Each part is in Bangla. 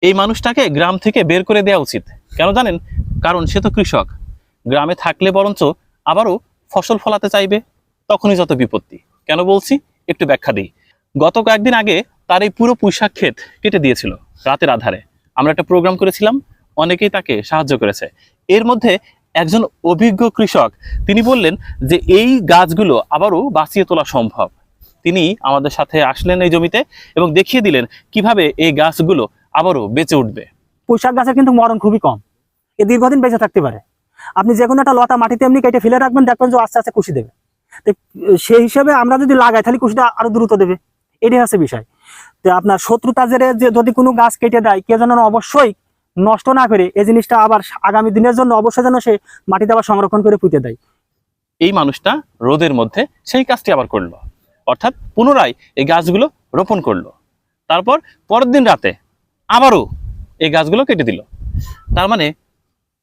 এই মানুষটাকে গ্রাম থেকে বের করে দেওয়া উচিত। কেন জানেন? কারণ সে তো কৃষক, গ্রামে থাকলে বরঞ্চ আবারও ফসল ফলাতে চাইবে, তখনই যত বিপত্তি। কেন বলছি একটু ব্যাখ্যা দিই। গত কয়েকদিন আগে তার এই পুরো পুঁইশাক ক্ষেত কেটে দিয়েছিল রাতের আধারে। আমরা একটা প্রোগ্রাম করেছিলাম, অনেকেই তাকে সাহায্য করেছে। এর মধ্যে একজন অভিজ্ঞ কৃষক তিনি বললেন যে এই গাছগুলো আবারও বাঁচিয়ে তোলা সম্ভব। তিনি আমাদের সাথে আসলেন এই জমিতে এবং দেখিয়ে দিলেন কিভাবে এই গাছগুলো আবারও বেঁচে উঠবে। পুঁইশাক গাছের কিন্তু মরণ খুবই কম, এ দীর্ঘদিন বেঁচে থাকতে পারে। আপনি যে কোনো একটা লতা মাটিতে এমনি কেটে ফেলে রাখবেন, দেখবেন যে আস্তে আস্তে কুশি দেবে। তো সেই হিসেবে আমরা যদি লাগাই তাহলে কুশিটা আরো দ্রুত দেবে, এটাই হচ্ছে বিষয়। তো আপনার শত্রুতা যে যদি কোনো গাছ কেটে দেয়, কে যেন অবশ্যই নষ্ট না করে এই জিনিসটা আবার আগামী দিনের জন্য অবশ্যই যেন সে মাটিতে আবার সংরক্ষণ করে পুঁতে দেয়। এই মানুষটা রোদের মধ্যে সেই কাজটি আবার করলো, অর্থাৎ পুনরায় এই গাছগুলো রোপণ করলো। তারপর পরের দিন রাতে আবারও এই গাছগুলো কেটে দিল। তার মানে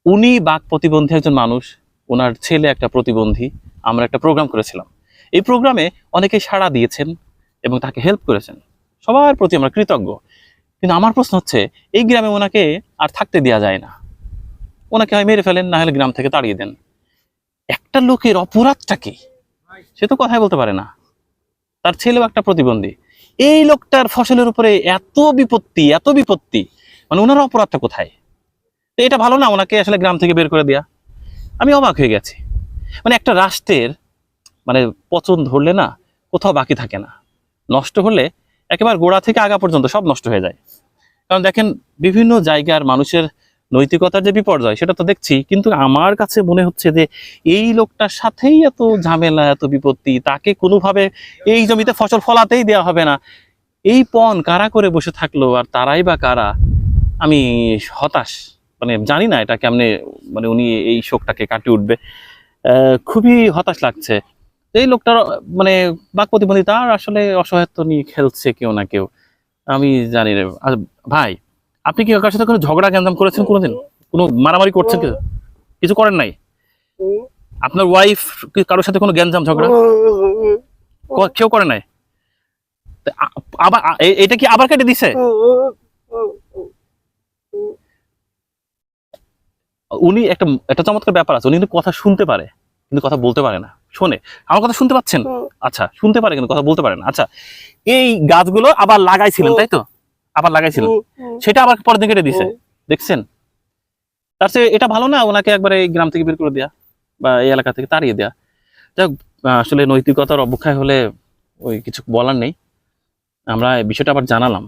উনি বাক প্রতিবন্ধী একজন মানুষ, ওনার ছেলে একটা প্রতিবন্ধী। আমরা একটা প্রোগ্রাম করেছিলাম, এই প্রোগ্রামে অনেকেই সাড়া দিয়েছেন এবং তাকে হেল্প করেছেন। সবার প্রতি আমরা কৃতজ্ঞ। কিন্তু আমার প্রশ্ন হচ্ছে, এই গ্রামে ওনাকে আর থাকতে দেওয়া যায় না। ওনাকে হয় মেরে ফেলেন, না হলে গ্রাম থেকে তাড়িয়ে দেন। একটা লোকের অপরাধটা কি? সে তো কথাই বলতে পারে না, তার ছেলেও একটা প্রতিবন্ধী। এই লোকটার ফসলের উপরে এত বিপত্তি, এত বিপত্তি, মানে ওনার অপরাধটা কোথায়? তো এটা ভালো না ওনাকে আসলে গ্রাম থেকে বের করে দেয়া? আমি অবাক হয়ে গেছি। মানে একটা রাষ্ট্রের মানে পচন ধরলে না কোথাও বাকি থাকে না, নষ্ট হলে একেবারে গোড়া থেকে আগা পর্যন্ত সব নষ্ট হয়ে যায়। কারণ দেখেন, বিভিন্ন জায়গার মানুষের নৈতিকতার যে বিপর্যয় সেটা তো দেখছি, কিন্তু আমার কাছে মনে হচ্ছে যে এই লোকটার সাথেই এত ঝামেলা, এত বিপত্তি, তাকে কোনোভাবে এই জমিতে ফসল ফলাতেই দেওয়া হবে না। এই পণ কারা করে বসে থাকলো, আর তারাই বা কারা? আমি হতাশ, মানে জানি না এটা কেমনে মানে উনি এই শোকটাকে কাটিয়ে উঠবে। খুবই হতাশ লাগছে। এই লোকটার মানে বাক প্রতিবন্ধী, তার আসলে অসহায়ত্ব নিয়ে খেলছে কেউ না কেউ। আমি জানি রে। ভাই, আপনি কি কার সাথে কোনো ঝগড়া গ্যাঞ্জাম করেছেন কোনোদিন? কোনো মারামারি করছেন? কিছু কিছু করেন নাই? আপনার ওয়াইফ কি কারোর সাথে কোনো গ্যাঞ্জাম ঝগড়া কেউ করে নাই? আবার এটা কি আবার কেটে দিছে? উনি একটা একটা চমৎকার ব্যাপার আছে, উনি কিন্তু কথা শুনতে পারে কিন্তু কথা বলতে পারে না। শোনে, আমার কথা শুনতে পাচ্ছেন? আচ্ছা, শুনতে পারে কিন্তু কথা বলতে পারে না। আচ্ছা, এই গাছগুলো আবার লাগাইছিলেন তাই তো? আবার লাগাইছিলেন, সেটা আবার পরের দিন কেটে দিছে, দেখছেন? তার চেয়ে এটা ভালো না ওনাকে একবারে এই গ্রাম থেকে বের করে দেয়া বা এই এলাকা থেকে তাড়িয়ে দেয়া? যাক, আসলে নৈতিকতার অবক্ষয় হলে ওই কিছু বলার নেই। আমরা বিষয়টা আবার জানালাম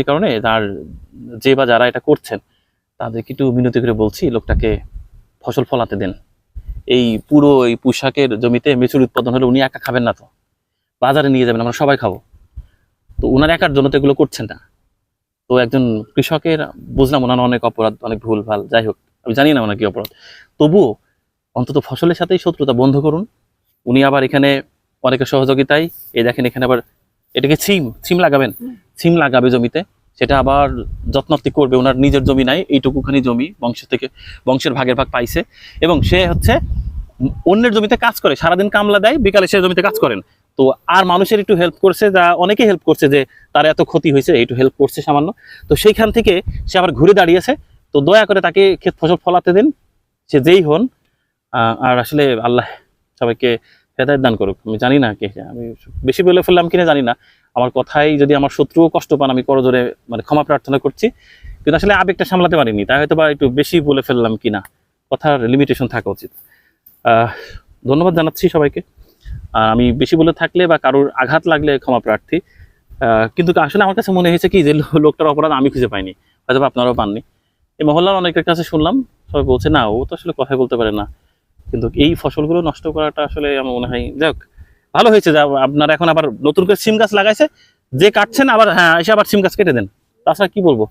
এই কারণে, তার যে বা যারা এটা করছেন তাদেরকে একটু বিনতি করে বলছি, লোকটাকে ফসল ফলাতে দেন। এই পুরো এই পুঁইশাকের জমিতে মেচুর উৎপাদন হলে উনি একা খাবেন না, তো বাজারে নিয়ে যাবেন, আমরা সবাই খাবো। তো উনার একার জন্য তো এগুলো করছেন না। তো একজন কৃষকের বুঝলাম ওনার অনেক অপরাধ, অনেক ভুল ভাল, যাই হোক আমি জানি না ওনার কি অপরাধ, তবুও অন্তত ফসলের সাথেই শত্রুতা বন্ধ করুন। উনি আবার এখানে অনেকের সহযোগিতায়, এই দেখেন এখানে আবার এটাকে ছিম লাগাবেন, ছিম লাগাবে জমিতে, সেটা আবার যত্নার্থী করবে। ওনার নিজের জমি নাই, এইটুকুখানি জমি বংশের ভাগের ভাগ পাইছে, এবং সে হচ্ছে অন্যের জমিতে কাজ করে, সারাদিন কামলা দেয়, বিকালে সে জমিতে কাজ করেন। তো আর মানুষের একটু হেল্প করছে, যা অনেকে হেল্প করছে, যে তার এত ক্ষতি হয়েছে একটু হেল্প করছে সামান্য। তো সেইখান থেকে সে আবার ঘুরে দাঁড়িয়েছে। তো দয়া করে তাকে ক্ষেত ফসল ফলাতে দিন, সে যেই হন। আর আসলে আল্লাহ সবাইকে হেদায়েত দান করুক। আমি জানি না কে, আমি বেশি বলে ফেললাম কিনা জানি না। আমার কথাই যদি আমার শত্রুও কষ্ট পান, আমি করজোরে মানে ক্ষমা প্রার্থনা করছি। কিন্তু আসলে আবেগটা সামলাতে পারিনি, তাই হয়তো বা একটু বেশি বলে ফেললাম কিনা। কথার লিমিটেশন থাকা উচিত। ধন্যবাদ জানাচ্ছি সবাইকে। আমি বেশি বলে থাকলে বা কারোর আঘাত লাগলে ক্ষমা প্রার্থী। কিন্তু আসলে আমার কাছে মনে হয়েছে কি, যে লোকটার অপরাধ আমি খুঁজে পাইনি, হয়তো আপনারাও পাননি। এই মহল্লার অনেকের কাছে শুনলাম, সবাই বলছে না ও তো আসলে কথাই বলতে পারে না। কিন্তু এই ফসলগুলো নষ্ট করাটা আসলে আমার মনে হয়, যাক ভালো হয়েছে যে আপনারা এখন আবার নতুন করে সিম গাছ লাগাইছে, যে কাটছেন আবার হ্যাঁ এসে আবার সিম গাছ কেটে দেন। তাছাড়া কি বলবো,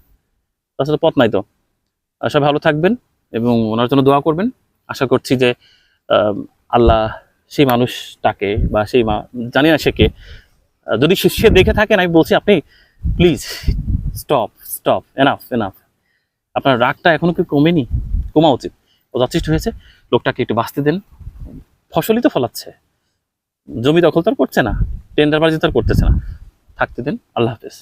তাছাড়া পথ নাই তো। সবাই ভালো থাকবেন এবং ওনার জন্য দোয়া করবেন। আশা করছি যে আল্লাহ সেই মানুষটাকে বা সেই জানি না সে কে, যদি সে দেখে থাকেন, আমি বলছি আপনি প্লিজ স্টপ, এনাফ। আপনার রাগটা এখনো কি কমেনি? কমা উচিত, ও যথেষ্ট হয়েছে। লোকটাকে একটু বাঁচতে দেন, ফসলই তো ফলাচ্ছে, জমি দখল তো আর করছে না, টেন্ডারবাজি তো আর করতেছে না। থাকতে দেন। আল্লাহ হাফেজ।